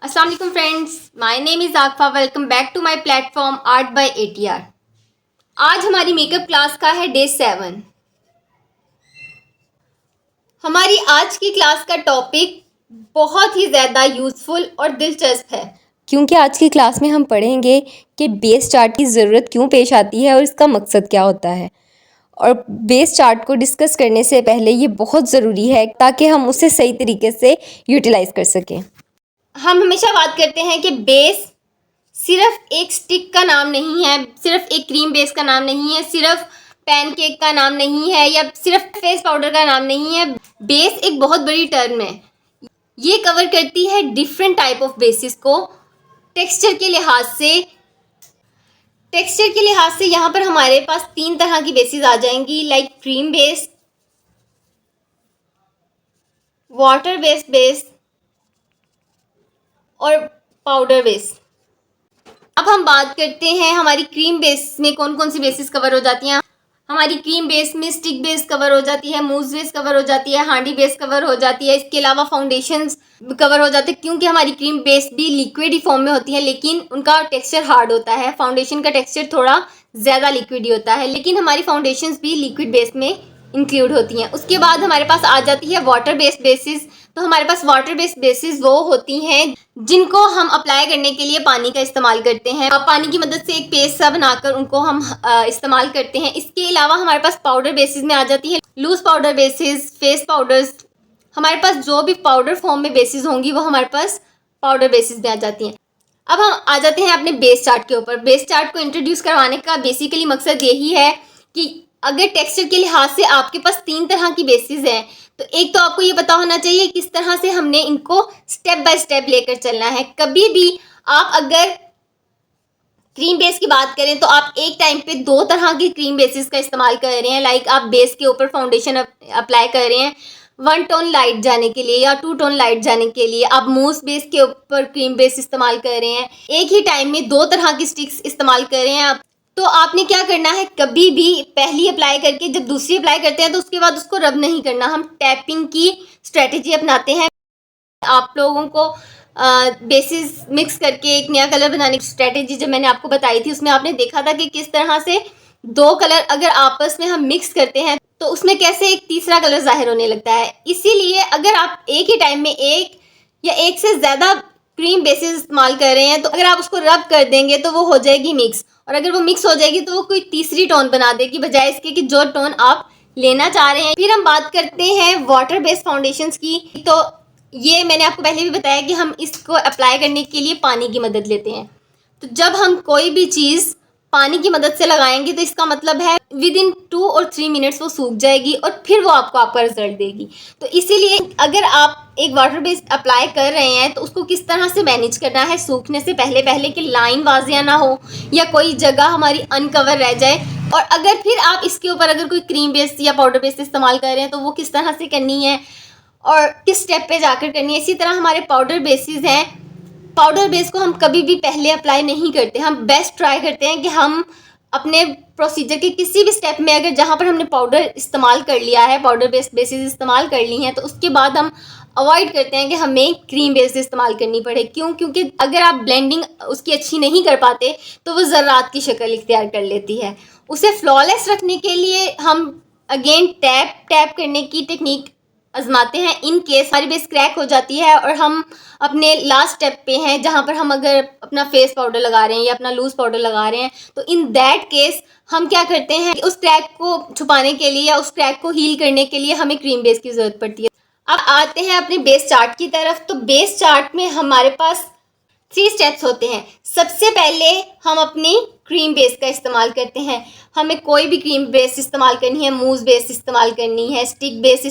अस्सलाम वालेकुम friends, my name is Aqfa. Welcome back to my platform art by ATR। आज हमारी मेकअप क्लास का है डे 7। हमारी आज की क्लास का टॉपिक बहुत ही ज़्यादा यूज़फुल और दिलचस्प है, क्योंकि आज की क्लास में हम पढ़ेंगे कि बेस चार्ट की ज़रूरत क्यों पेश आती है और इसका मकसद क्या होता है। और बेस चार्ट को डिस्कस करने से पहले ये बहुत ज़रूरी है ताकि हम उसे सही तरीके से यूटिलाइज़ कर सकें। हम हमेशा बात करते हैं कि बेस सिर्फ एक स्टिक का नाम नहीं है, सिर्फ एक क्रीम बेस का नाम नहीं है, सिर्फ पैनकेक का नाम नहीं है, या सिर्फ फेस पाउडर का नाम नहीं है। बेस एक बहुत बड़ी टर्म है। ये कवर करती है डिफरेंट टाइप ऑफ बेसिस को। टेक्सचर के लिहाज से यहाँ पर हमारे पास 3 तरह की बेसिस आ जाएंगी, like cream base, water based base और पाउडर बेस। अब हम बात करते हैं हमारी क्रीम बेस में कौन कौन सी बेसिस कवर हो जाती हैं। हमारी क्रीम बेस में स्टिक बेस कवर हो जाती है, मूस बेस कवर हो जाती है, हांडी बेस कवर हो जाती है। इसके अलावा फाउंडेशंस कवर हो जाते हैं, क्योंकि हमारी क्रीम बेस भी लिक्विड ही फॉर्म में होती है, लेकिन उनका टेक्सचर हार्ड होता है। फाउंडेशन का टेक्सचर थोड़ा ज़्यादा लिक्विड ही होता है, लेकिन हमारी फाउंडेशंस भी लिक्विड बेस में इंक्लूड होती हैं। उसके बाद हमारे पास आ जाती है वाटर बेस्ड बेसिस। तो हमारे पास वाटर बेस्ड बेसिस वो होती हैं जिनको हम अप्लाई करने के लिए पानी का इस्तेमाल करते हैं। अब पानी की मदद से एक पेस्ट सा बनाकर उनको हम इस्तेमाल करते हैं। इसके अलावा हमारे पास पाउडर बेसिस में आ जाती है loose powder basis, face powders. हमारे पास जो भी पाउडर फॉर्म में बेसिस होंगी वो हमारे पास पाउडर बेसिस में आ जाती हैं। अब हम आ जाते हैं अपने बेस चार्ट के ऊपर। बेस चार्ट को इंट्रोड्यूस करवाने का बेसिकली मकसद यही है कि अगर टेक्सचर के लिहाज से आपके पास 3 तरह की बेसिस हैं, तो एक तो आपको ये पता होना चाहिए किस तरह से हमने इनको स्टेप बाय स्टेप लेकर चलना है। कभी भी आप अगर क्रीम बेस की बात करें तो आप एक टाइम पे 2 तरह की क्रीम बेसिस का इस्तेमाल कर रहे हैं। लाइक आप बेस के ऊपर फाउंडेशन अप्लाई कर रहे हैं 1 टोन लाइट जाने के लिए या 2 टोन लाइट जाने के लिए। आप मूस बेस के ऊपर क्रीम बेस इस्तेमाल कर रहे हैं। एक ही टाइम में 2 तरह की स्टिक्स इस्तेमाल कर रहे हैं आप। तो आपने क्या करना है, कभी भी पहली अप्लाई करके जब दूसरी अप्लाई करते हैं तो उसके बाद उसको रब नहीं करना। हम टैपिंग की स्ट्रेटेजी अपनाते हैं। आप लोगों को बेसिस मिक्स करके एक नया कलर बनाने की स्ट्रेटेजी जब मैंने आपको बताई थी, उसमें आपने देखा था कि किस तरह से 2 कलर अगर आपस में हम मिक्स करते हैं तो उसमें कैसे एक तीसरा कलर जाहिर होने लगता है। इसीलिए अगर आप एक ही टाइम में एक या एक से ज़्यादा क्रीम बेसिस इस्तेमाल कर रहे हैं तो अगर आप उसको रब कर देंगे तो वो हो जाएगी मिक्स, और अगर वो मिक्स हो जाएगी तो वो कोई तीसरी टोन बना देगी बजाय इसके कि जो टोन आप लेना चाह रहे हैं। फिर हम बात करते हैं वाटर बेस्ड फाउंडेशंस की। तो ये मैंने आपको पहले भी बताया कि हम इसको अप्लाई करने के लिए पानी की मदद लेते हैं। तो जब हम कोई भी चीज़ पानी की मदद से लगाएंगे तो इसका मतलब है विद इन 2 और 3 मिनट्स वो सूख जाएगी और फिर वो आपको आपका रिजल्ट देगी। तो इसीलिए अगर आप एक वाटर बेस्ड अप्लाई कर रहे हैं तो उसको किस तरह से मैनेज करना है सूखने से पहले पहले कि लाइन वाजिया ना हो या कोई जगह हमारी अनकवर रह जाए। और अगर फिर आप इसके ऊपर अगर कोई क्रीम बेस्ड या पाउडर बेस्ड इस्तेमाल कर रहे हैं तो वो किस तरह से करनी है और किस स्टेप पे जाकर करनी है। इसी तरह हमारे पाउडर बेसिस हैं। पाउडर बेस को हम कभी भी पहले अप्लाई नहीं करते। हम बेस्ट ट्राई करते हैं कि हम अपने प्रोसीजर के किसी भी स्टेप में अगर जहाँ पर हमने पाउडर इस्तेमाल कर लिया है, पाउडर बेस्ड बेसिस इस्तेमाल कर ली हैं, तो उसके बाद हम अवॉइड करते हैं कि हमें क्रीम बेस्ड इस्तेमाल करनी पड़े। क्यों? क्योंकि अगर आप ब्लेंडिंग उसकी अच्छी नहीं कर पाते तो वो ज़र्रात की शक्ल इख्तियार कर लेती है। उसे फ्लॉलेस रखने के लिए हम अगेन टैप करने की टेक्निक आजमाते हैं। इन केस हमारी बेस क्रैक हो जाती है और हम अपने लास्ट स्टेप पे हैं जहाँ पर हम अगर अपना फेस पाउडर लगा रहे हैं या अपना लूज पाउडर लगा रहे हैं, तो इन दैट केस हम क्या करते हैं, उस क्रैक को छुपाने के लिए या उस क्रैक को हील करने के लिए हमें क्रीम बेस की ज़रूरत पड़ती है। अब आते हैं अपने बेस चार्ट की तरफ। तो बेस चार्ट में हमारे पास 3 स्टेप्स होते हैं। सबसे पहले हम अपनी क्रीम बेस का इस्तेमाल करते हैं। हमें कोई भी क्रीम बेस इस्तेमाल करनी है, मूस बेस इस्तेमाल करनी है, स्टिक बेस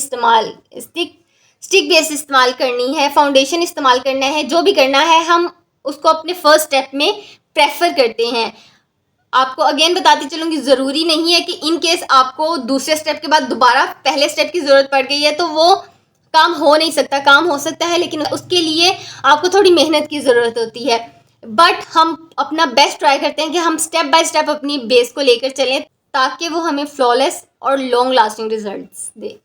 इस्तेमाल करनी है, फाउंडेशन इस्तेमाल करना है, जो भी करना है हम उसको अपने फर्स्ट स्टेप में प्रेफर करते हैं। आपको अगेन बताती चलूँगी, ज़रूरी नहीं है कि इन केस आपको दूसरे स्टेप के बाद दोबारा पहले स्टेप की ज़रूरत पड़ गई है तो वो काम हो नहीं सकता। काम हो सकता है लेकिन उसके लिए आपको थोड़ी मेहनत की ज़रूरत होती है। बट हम अपना बेस्ट ट्राई करते हैं कि हम स्टेप बाय स्टेप अपनी बेस को लेकर चलें ताकि वो हमें फ्लॉलेस और लॉन्ग लास्टिंग रिजल्ट्स दे।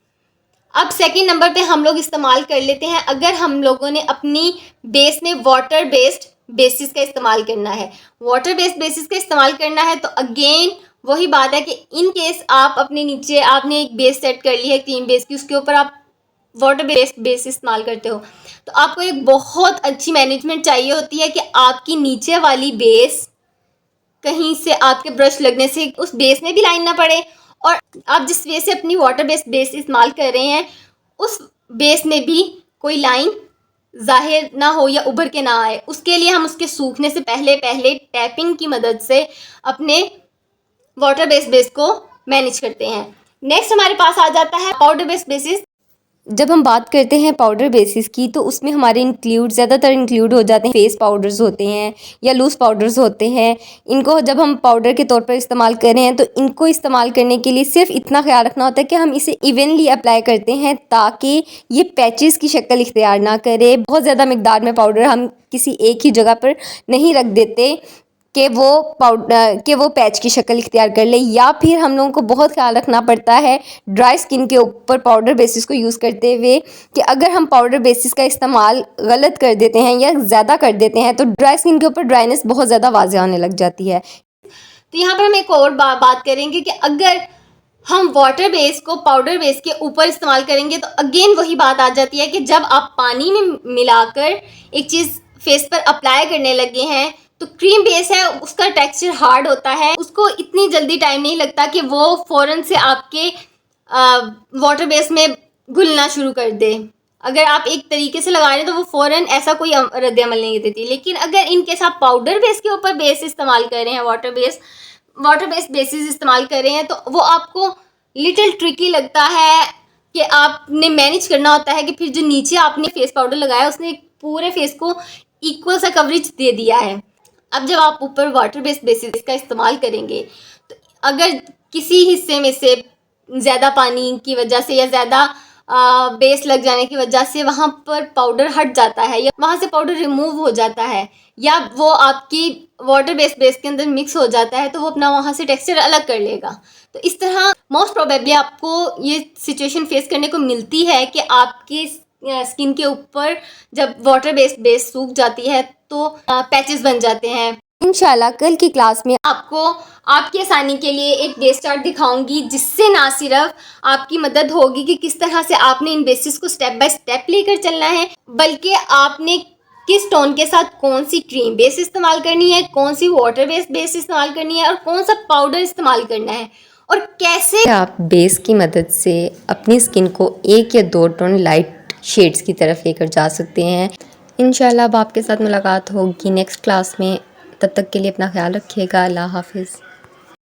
अब सेकंड नंबर पे हम लोग इस्तेमाल कर लेते हैं, अगर हम लोगों ने अपनी बेस में वाटर बेस्ड बेसिस का इस्तेमाल करना है, वाटर बेस्ड बेसिस का इस्तेमाल करना है, तो अगेन वही बात है कि इन केस आप अपने नीचे आपने एक बेस सेट कर ली है क्रीम बेस की, उसके ऊपर आप वाटर बेस्ड बेस इस्तेमाल करते हो, तो आपको एक बहुत अच्छी मैनेजमेंट चाहिए होती है कि आपकी नीचे वाली बेस कहीं से आपके ब्रश लगने से उस बेस में भी लाइन ना पड़े, और आप जिस वे से अपनी वाटर बेस्ड बेस इस्तेमाल कर रहे हैं उस बेस में भी कोई लाइन ज़ाहिर ना हो या उभर के ना आए। उसके लिए हम उसके सूखने से पहले पहले टैपिंग की मदद से अपने वाटर बेस्ड बेस को मैनेज करते हैं। नेक्स्ट हमारे पास आ जाता है पाउडर बेस्ड बेसिस। जब हम बात करते हैं पाउडर बेसिस की, तो उसमें हमारे ज़्यादातर इंक्लूड हो जाते हैं फेस पाउडर्स होते हैं या लूज़ पाउडर्स होते हैं। इनको जब हम पाउडर के तौर पर इस्तेमाल कर रहे हैं तो इनको इस्तेमाल करने के लिए सिर्फ इतना ख्याल रखना होता है कि हम इसे इवनली अप्लाई करते हैं ताकि ये पैचेस की शक्ल इख्तियार ना करे। बहुत ज़्यादा मिकदार में पाउडर हम किसी एक ही जगह पर नहीं रख देते कि वो पैच की शक्ल इख्तियार कर ले, या फिर हम लोगों को बहुत ख्याल रखना पड़ता है ड्राई स्किन के ऊपर पाउडर बेसिस को यूज़ करते हुए कि अगर हम पाउडर बेसिस का इस्तेमाल गलत कर देते हैं या ज़्यादा कर देते हैं तो ड्राई स्किन के ऊपर ड्राइनेस बहुत ज़्यादा वाज़ेह होने लग जाती है। तो यहाँ पर हम एक और बात करेंगे कि अगर हम वाटर बेस को पाउडर बेस के ऊपर इस्तेमाल करेंगे तो अगेन वही बात आ जाती है कि जब आप पानी में मिलाकर एक चीज़ फेस पर अप्लाई करने लगे हैं तो क्रीम बेस है उसका टेक्सचर हार्ड होता है, उसको इतनी जल्दी टाइम नहीं लगता कि वो फ़ौरन से आपके वाटर बेस में घुलना शुरू कर दे। अगर आप एक तरीके से लगा रहे हैं तो वो फ़ौरन ऐसा कोई रद्द अमल नहीं देती। लेकिन अगर इनकेस आप पाउडर बेस के ऊपर बेस इस्तेमाल कर रहे हैं, वाटर बेस्ड बेसिस इस्तेमाल कर रहे हैं, तो वो आपको लिटिल ट्रिकी लगता है कि आपने मैनेज करना होता है कि फिर जो नीचे आपने फेस पाउडर लगाया उसने पूरे फेस को इक्वल सा कवरेज दे दिया है। अब जब आप ऊपर वाटर बेस्ड बेसिस का इस्तेमाल करेंगे तो अगर किसी हिस्से में से ज़्यादा पानी की वजह से या ज़्यादा बेस लग जाने की वजह से वहाँ पर पाउडर हट जाता है या वहाँ से पाउडर रिमूव हो जाता है या वो आपकी वाटर बेस्ड बेस के अंदर मिक्स हो जाता है, तो वो अपना वहाँ से टेक्सचर अलग कर लेगा। तो इस तरह मोस्ट प्रोबेबली आपको ये सिचुएशन फेस करने को मिलती है कि आपकी स्किन के ऊपर जब वाटर बेस्ड बेस सूख जाती है तो पैचेस बन जाते हैं। इंशाल्लाह कल की क्लास में आपको आपकी आसानी के लिए एक बेस चार्ट दिखाऊंगी जिससे ना सिर्फ आपकी मदद होगी कि किस तरह से आपने इन बेसिस को स्टेप बाय स्टेप लेकर चलना है, बल्कि आपने किस टोन के साथ कौन सी क्रीम बेस इस्तेमाल करनी है, कौन सी वाटर बेस्ड बेस इस्तेमाल करनी है और कौन सा पाउडर इस्तेमाल करना है और कैसे आप बेस की मदद से अपनी स्किन को 1 या 2 टोन लाइट शेड्स की तरफ लेकर जा सकते हैं। इंशाल्लाह अब आपके साथ मुलाकात होगी नेक्स्ट क्लास में। तब तक के लिए अपना ख्याल रखिएगा। अल्लाह हाफिज़।